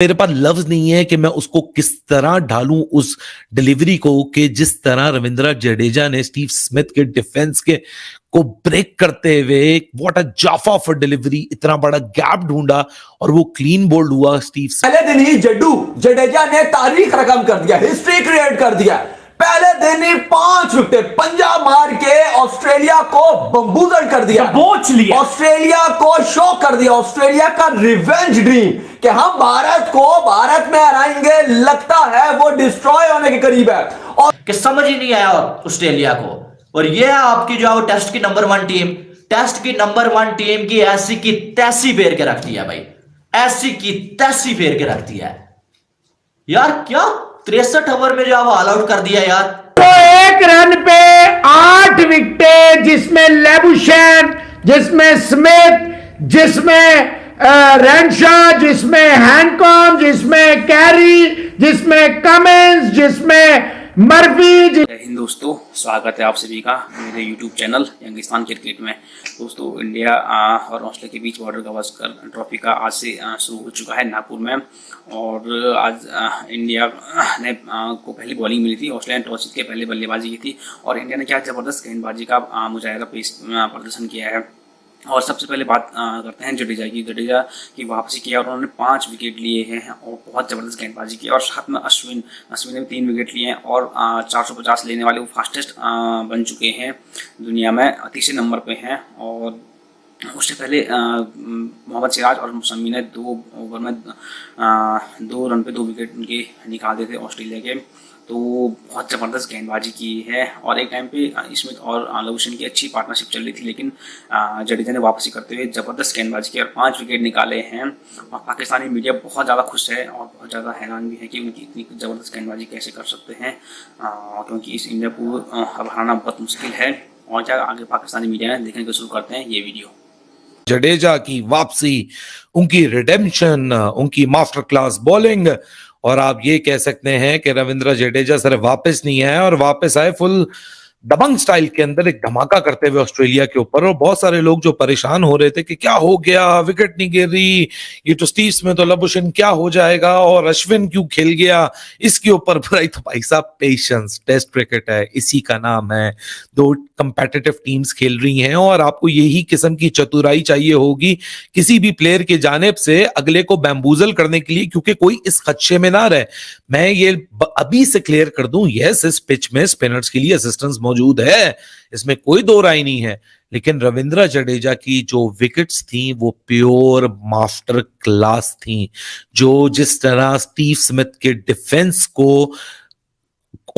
मेरे पास लफ्ज नहीं है कि मैं उसको किस तरह ढालूं उस डिलीवरी को कि जिस तरह रविंद्र जडेजा ने स्टीव स्मिथ के डिफेंस के को ब्रेक करते हुए व्हाट अ जाफा फॉर डिलीवरी, इतना बड़ा गैप ढूंढा और वो क्लीन बोल्ड हुआ स्टीव। पहले दिन ही जडेजा ने तारीख रकम कर दिया, हिस्ट्री क्रिएट कर दिया। पहले दिन ही 5 विकेट पंजाब मार के ऑस्ट्रेलिया को बम्बूजल कर दिया, दबोच लिया, ऑस्ट्रेलिया को शॉक कर दिया। ऑस्ट्रेलिया का रिवेंज ड्रीम कि हम भारत में हराएंगे, लगता है वो डिस्ट्रॉय होने के करीब है। और कि समझ ही नहीं आया ऑस्ट्रेलिया को। और ये है आपकी जो टेस्ट की नंबर 1 टीम, टेस्ट की नंबर 1 टीम की ऐसी की तैसी फेर के रखती है भाई, ऐसी की तैसी फेर के रखती है यार। क्या 63 ओवर में जो ऑल आउट कर दिया यार। तो एक रन पे 8 विकेट, जिसमें लेबुशेन, जिसमें स्मिथ, जिसमें रेनशा, जिसमें हैंकॉम, जिसमें कैरी, जिसमें कमिंस, जिसमें मर्फी। जय हिंद दोस्तों, स्वागत है आप सभी का मेरे YouTube चैनल यंगिस्तान क्रिकेट में। दोस्तों, इंडिया और ऑस्ट्रेलिया के बीच बॉर्डर गावस्कर ट्रॉफी का आज से शुरू हो चुका है नागपुर में। और आज इंडिया ने को पहली बॉलिंग मिली थी। ऑस्ट्रेलिया ने टॉस जीत के पहले बल्लेबाजी की थी और इंडिया ने क्या ज़बरदस्त गेंदबाजी का मुजाहिरा प्रदर्शन किया है। और सबसे पहले बात करते हैं जडेजा की वापसी की। और उन्होंने 5 विकेट लिए हैं और बहुत ज़बरदस्त गेंदबाजी की। और साथ में अश्विन ने 3 विकेट लिए हैं और 450 लेने वाले वो फास्टेस्ट बन चुके हैं दुनिया में, तीसरे नंबर पे हैं। और उससे पहले मोहम्मद सिराज और शमी ने 2 ओवर में 2 रन पे 2 विकेट उनके निकाल दिए थे ऑस्ट्रेलिया के। तो बहुत ज़बरदस्त गेंदबाजी की है। और एक टाइम पे स्मिथ और लेबुशेन की अच्छी पार्टनरशिप चल रही थी, लेकिन जडेजा ने वापसी करते हुए ज़बरदस्त गेंदबाजी की और 5 विकेट निकाले हैं। और पाकिस्तानी मीडिया बहुत ज़्यादा खुश है और बहुत ज़्यादा हैरान भी है कि उनकी इतनी ज़बरदस्त गेंदबाजी कैसे कर सकते हैं, क्योंकि इस इंडिया को हराना बहुत मुश्किल है। और क्या आगे पाकिस्तानी मीडिया में देखने को शुरू करते हैं ये वीडियो। जडेजा की वापसी, उनकी रिडेम्पशन, उनकी मास्टर क्लास बॉलिंग, और आप ये कह सकते हैं कि रविंद्र जडेजा सिर्फ वापस नहीं आए और वापस आए फुल दबंग स्टाइल के अंदर, एक धमाका करते हुए ऑस्ट्रेलिया के ऊपर। और बहुत सारे लोग जो परेशान हो रहे थे कि क्या हो गया, विकेट नहीं गिर रही, ये तो स्टीव स्मिथ और लेबुशेन क्या हो जाएगा, और अश्विन क्यों खेल गया, इसके ऊपर तो भाई साहब पेशेंस, टेस्ट क्रिकेट है, इसी का नाम है। 2 कंपेटिटिव टीम्स खेल रही हैं और आपको यही किस्म की चतुराई चाहिए होगी किसी भी प्लेयर के जानिब से अगले को बैम्बूजल करने के लिए, क्योंकि कोई इस खदशे में ना रहे। मैं ये अभी से क्लियर कर दूं, यस इस पिच में स्पिनर्स के लिए असिस्टेंस मौजूद है, इसमें कोई दो राय नहीं है, लेकिन रविंद्र जडेजा की जो विकेट्स थी वो प्योर मास्टर क्लास थी। जो जिस तरह स्टीव स्मिथ के डिफेंस को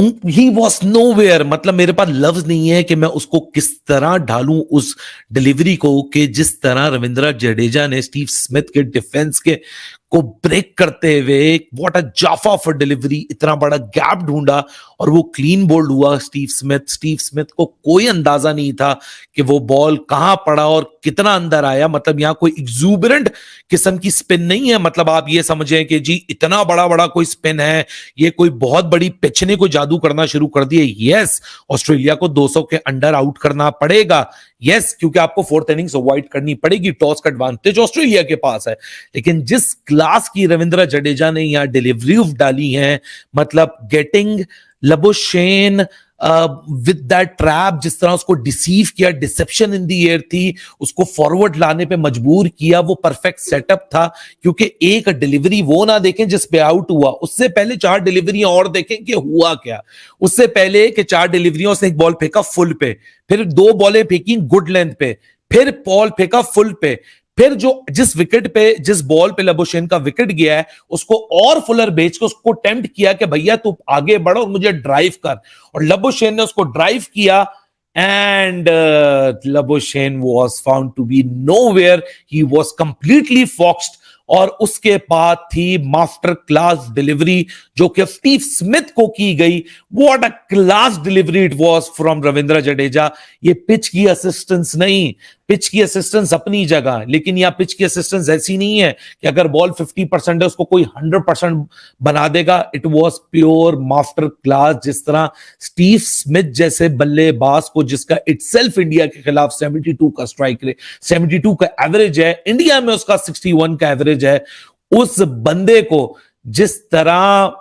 ही वॉज नोवेयर, मतलब मेरे पास लफ्ज नहीं है कि मैं उसको किस तरह ढालूं उस डिलीवरी को कि जिस तरह रविंद्र जडेजा ने स्टीव स्मिथ के डिफेंस के को ब्रेक करते हुए व्हाट अ जाफा फॉर डिलीवरी, इतना बड़ा गैप ढूंढा और वो क्लीन बोल्ड हुआ स्टीव स्मिथ को कोई अंदाजा नहीं था कि वो बॉल कहां पड़ा और कितना अंदर आया। मतलब यहां कोई एग्जूबरेंट किस्म की स्पिन नहीं है, मतलब आप ये समझें कि जी इतना बड़ा कोई स्पिन है, ये कोई बहुत बड़ी पिच ने कोई जादू करना शुरू कर दिए। यस, ऑस्ट्रेलिया को 200 के अंडर आउट करना पड़ेगा, यस, क्योंकि आपको 4th इनिंग्स अवॉइड करनी पड़ेगी, टॉस का एडवांटेज ऑस्ट्रेलिया के पास है। लेकिन जिस क्लास की रविंद्र जडेजा ने यहां डिलीवरी डाली है, मतलब getting Labuschagne with that trap, जिस तरह उसको डिसीव किया, डिसेप्शन इन द एयर थी, उसको फॉरवर्ड लाने पे मजबूर किया, वो परफेक्ट सेटअप था। क्योंकि एक डिलीवरी वो ना देखें जिस पे आउट हुआ, उससे पहले 4 डिलीवरियां और देखें कि हुआ क्या। उससे पहले कि 4 डिलीवरियों से एक बॉल फेंका फुल पे, फिर 2 बॉलें फेंकी गुड लेंथ पे, फिर बॉल फेंका फुल पे, फिर जिस बॉल पे लेबुशेन का विकेट गया है उसको और फुलर भेज के उसको टेम्प्ट किया कि भैया तू आगे बढ़ो और मुझे ड्राइव कर, और लेबुशेन ने उसको ड्राइव किया and Labuschagne was found to be nowhere, he was completely foxed. और उसके बाद थी मास्टर क्लास डिलीवरी जो कि स्टीव स्मिथ को की गई। What a class delivery it was from Ravindra Jadeja. ये पिच की असिस्टेंस नहीं, पिच की असिस्टेंस अपनी जगह, लेकिन यह पिच की असिस्टेंस ऐसी नहीं है कि अगर बॉल 50% है उसको कोई 100% बना देगा। It was pure master class. जिस तरह स्टीव स्मिथ जैसे बल्लेबाज को, जिसका इटसेल्फ इंडिया के खिलाफ 72 का स्ट्राइक रेट, 72 का एवरेज है, इंडिया में उसका 61 का एवरेज है, उस बंदे को जिस तरह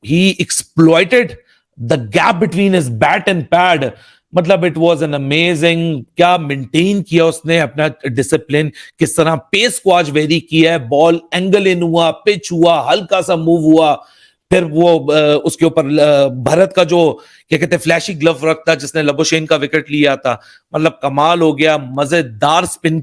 he exploited the gap between his bat and pad, मतलब इट वाज एन अमेजिंग, क्या मेंटेन किया उसने अपना डिसिप्लिन, किस तरह पेस को आज वेरी किया है, बॉल एंगल इन हुआ, पिच हुआ, हल्का सा मूव हुआ, फिर वो उसके ऊपर भरत का जो क्या कहते हैं फ्लैशी ग्लव रख था जिसने लबुशेन का विकेट लिया था, मतलब कमाल हो गया। मजेदार स्पिन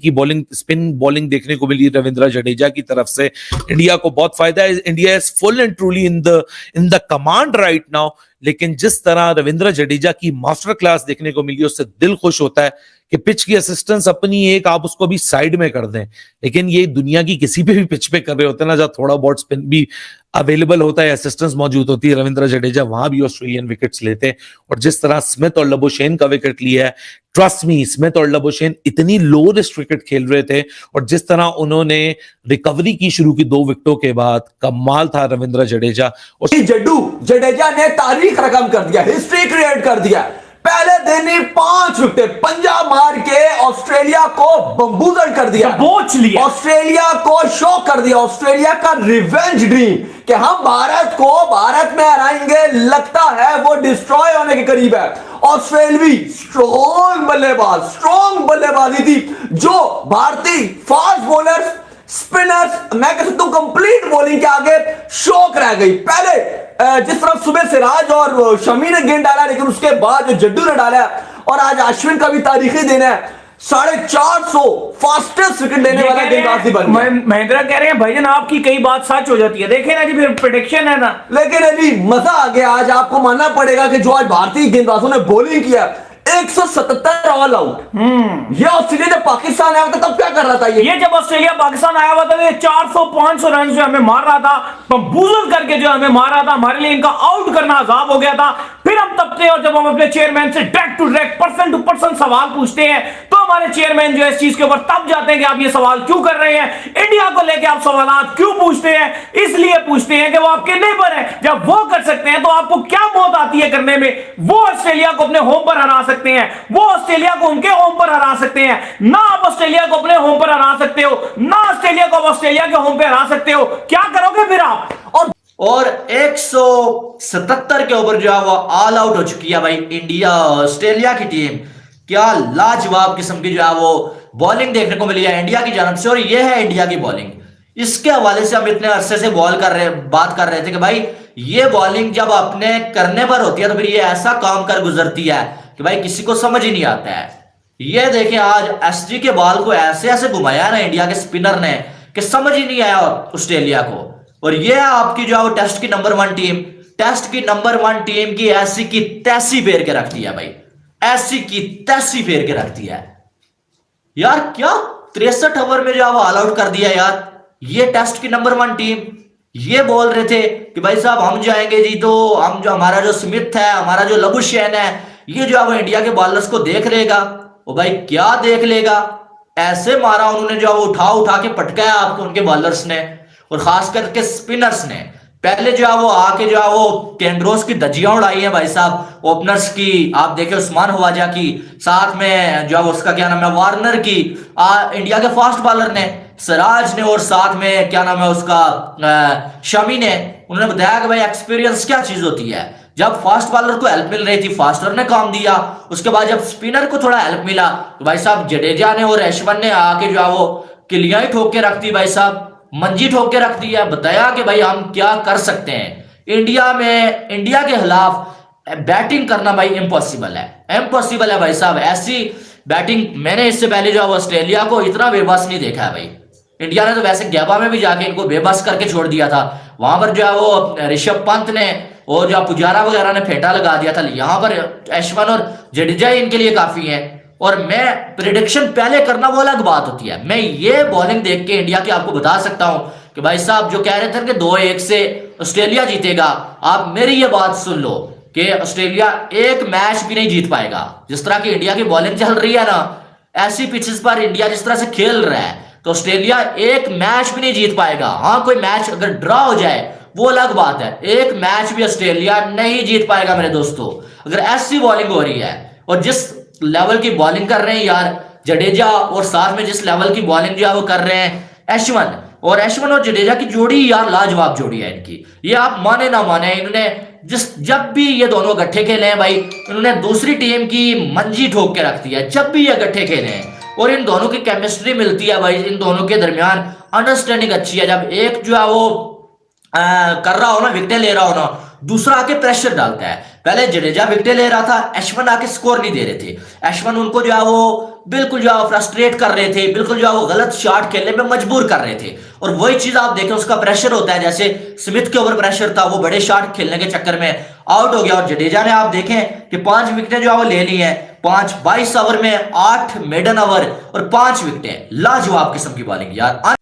बॉलिंग देखने को मिली रविंद्र जडेजा की तरफ से। इंडिया को बहुत फायदा है, India is full and truly in the command right now. लेकिन जिस तरह रविंद्र जडेजा की मास्टर क्लास देखने को मिली उससे दिल खुश होता है कि पिच की असिस्टेंस अपनी एक आप उसको भी साइड में कर दें, लेकिन ये दुनिया की किसी पे भी पिच पे कर रहे होते हैं ना, जहां थोड़ा बहुत स्पिन भी अवेलेबल होता है, असिस्टेंस मौजूद होती है, रविंद्र जडेजा वहां भी ऑस्ट्रेलियन विकेट्स लेते हैं। और जिस तरह स्मिथ और लबुशेन का विकेट लिया है, ट्रस्ट मी स्मिथ और लबुशेन इतनी लो रिस्क क्रिकेट खेल रहे थे, और जिस तरह उन्होंने रिकवरी की शुरू की 2 विकेटों के बाद, कमाल था रविंद्र जडेजा। और जडेजा ने तारीख रकम कर दिया, हिस्ट्री क्रिएट कर दिया। पहले दिन ही 5 विकेट पंजाब मार के ऑस्ट्रेलिया को बम्बूजल कर दिया, दबोच लिया, ऑस्ट्रेलिया को शॉक कर दिया। ऑस्ट्रेलिया का रिवेंज ड्रीम कि हम भारत को भारत में हराएंगे, लगता है वो डिस्ट्रॉय होने के करीब है। ऑस्ट्रेलवी स्ट्रॉन्ग बल्लेबाजी थी जो भारतीय फास्ट बॉलर्स, स्पिनर्स, मैं कह सकता हूं कंप्लीट बॉलिंग के आगे शौक रह गई। पहले जिस तरह सुबह सिराज और शमी ने गेंद डाला, लेकिन उसके बाद जो जड्डू ने डाला, और आज अश्विन का भी तारीखी दिन है, 450 फास्टेस्ट विकेट लेने वाला गेंदबाज बन गया। महेंद्र कह रहे हैं भाईजान आपकी कई बात सच हो जाती है, देखे ना जी, फिर प्रेडिक्शन है ना। लेकिन अभी मजा आ गया, आज आपको मानना पड़ेगा कि जो आज भारतीय गेंदबाजों ने बॉलिंग किया, 177 ऑल आउट। ये ऑस्ट्रेलिया जब पाकिस्तान आया था तब क्या कर रहा था? ये जब ऑस्ट्रेलिया पाकिस्तान आया हुआ था, ये 400-500 रन जो हमें मार रहा था, बम्बूजल करके जो हमें मार रहा था, हमारे लिए इनका आउट करना अजाब हो गया था। फिर हम तब से, और जब हम अपने चेयरमैन से direct to direct, person to person सवाल पूछते हैं, तो हमारे चेयरमैन जो है इस चीज के ऊपर तब जाते हैं कि आप ये सवाल क्यों कर रहे हैं, इंडिया को लेकर आप सवाल क्यों पूछते हैं? इसलिए पूछते हैं कि वो आपके नेबर है। जब वो कर सकते हैं तो आपको क्या मौत आती है करने में? वो ऑस्ट्रेलिया को अपने होम पर हरा सकते हैं, वो ऑस्ट्रेलिया को उनके होम पर हरा सकते हैं। ना आप ऑस्ट्रेलिया को अपने होम पर हरा सकते हो, ना ऑस्ट्रेलिया को ऑस्ट्रेलिया के होम पे हरा सकते हो। क्या करोगे फिर आप? और 177 के ऊपर जो है वो ऑल आउट हो चुकी है भाई इंडिया, ऑस्ट्रेलिया की टीम। क्या लाजवाब किस्म की जो है वो बॉलिंग देखने को मिली है इंडिया की जानब से, और ये है इंडिया की बॉलिंग। इसके हवाले से हम इतने अरसे से बात कर रहे थे कि भाई ये बॉलिंग जब अपने करने पर होती है तो फिर ये ऐसा काम कर गुजरती है कि भाई किसी को समझ ही नहीं आता है। ये देखें आज एसजी के बॉल को ऐसे ऐसे घुमाया ना इंडिया के स्पिनर ने कि समझ ही नहीं आया ऑस्ट्रेलिया को। और ये है आपकी जो है वो टेस्ट की नंबर 1 टीम, टेस्ट की नंबर 1 टीम की ऐसी की तैसी फेर के रखती है भाई, ऐसी की तैसी फेर के रखती है यार। क्या 63 ओवर में जो है वो ऑल आउट कर दिया यार ये टेस्ट की नंबर 1 टीम। ये बोल रहे थे कि भाई साहब हम जाएंगे जी, तो हम जो हमारा जो स्मिथ है, हमारा जो लबुशेन है, ये जो है वो इंडिया के बॉलर्स को देख लेगा। ओ भाई क्या देख लेगा, ऐसे मारा उन्होंने जो है वो उठा के पटकाया आपको उनके बॉलर्स ने, और खास करके स्पिनर्स ने। पहले जो है वो आके जो है वो कैंड्रोस की धज्जियां उड़ाई है भाई साहब, ओपनर्स की आप देखे उस्मान ख्वाजा की, साथ में जो है उसका क्या नाम है वार्नर की, इंडिया के फास्ट बॉलर ने सिराज ने, और साथ में क्या नाम है उसका शमी ने। उन्होंने बताया कि भाई एक्सपीरियंस क्या चीज होती है। जब फास्ट बॉलर को हेल्प मिल रही थी फास्टर ने काम दिया, उसके बाद जब स्पिनर को थोड़ा हेल्प मिला तो भाई साहब जडेजा ने और अश्विन ने आके जो है वो किलियां ही ठोक के रख दी भाई साहब, मंजी ठोक के रख दी है। बताया कि भाई हम क्या कर सकते हैं इंडिया में, इंडिया के खिलाफ बैटिंग करना भाई इम्पॉसिबल है भाई साहब। ऐसी बैटिंग मैंने इससे पहले जो है ऑस्ट्रेलिया को इतना बेबस नहीं देखा है भाई। इंडिया ने तो वैसे गैबा में भी जाके इनको बेबस करके छोड़ दिया था, वहां पर जो है वो ऋषभ पंत ने और जो पुजारा वगैरह ने फेंटा लगा दिया था। यहाँ पर अश्विन और जडेजा इनके लिए काफी है। और मैं प्रेडिक्शन पहले करना वो अलग बात होती है, मैं ये बॉलिंग देख के इंडिया की आपको बता सकता हूं कि भाई साहब जो कह रहे थे कि 2-1 से ऑस्ट्रेलिया जीतेगा, आप मेरी ये बात सुन लो कि ऑस्ट्रेलिया एक मैच भी नहीं जीत पाएगा। जिस तरह की इंडिया की बॉलिंग चल रही है ना, ऐसी पिचेस पर इंडिया जिस तरह से खेल रहा है, तो ऑस्ट्रेलिया एक मैच भी नहीं जीत पाएगा। हाँ कोई मैच अगर ड्रॉ हो जाए वो अलग बात है, एक मैच भी ऑस्ट्रेलिया नहीं जीत पाएगा मेरे दोस्तों, अगर ऐसी बॉलिंग हो रही है। और जिस लेवल की बॉलिंग कर रहे हैं यार जडेजा, और साथ में जिस लेवल की बॉलिंग जो है वो कर रहे हैं अश्विन, और अश्विन और जडेजा की जोड़ी यार लाजवाब जोड़ी है इनकी, ये आप माने ना माने, इन्होंने जब भी ये दोनों इकट्ठे खेले हैं भाई, इन्होंने दूसरी टीम की मंजी ठोक के रख दी है जब भी ये इकट्ठे खेले हैं। और इन दोनों की केमिस्ट्री मिलती है भाई, इन दोनों के दरमियान अंडरस्टैंडिंग अच्छी है। जब एक जो है वो कर रहा हो ना, विकेटें ले रहा हो ना, दूसरा आके प्रेशर डालता है। पहले जडेजा विकेटें ले रहा था, अश्विन आके स्कोर नहीं दे रहे थे, अश्विन उनको जो है वो बिल्कुल जो है फ्रस्ट्रेट कर रहे थे, बिल्कुल जो है वो गलत शॉट खेलने में मजबूर कर रहे थे। और वही चीज आप देखें, उसका प्रेशर होता है, जैसे स्मिथ के ऊपर प्रेशर था, वो बड़े शॉट खेलने के चक्कर में आउट हो गया। और जडेजा ने आप देखें कि 5 विकेटें जो है वो ले ली है, 22 ओवर में 8 मेडन ओवर और 5 विकेटें, लाजवाब किस्म की बॉलिंग यार।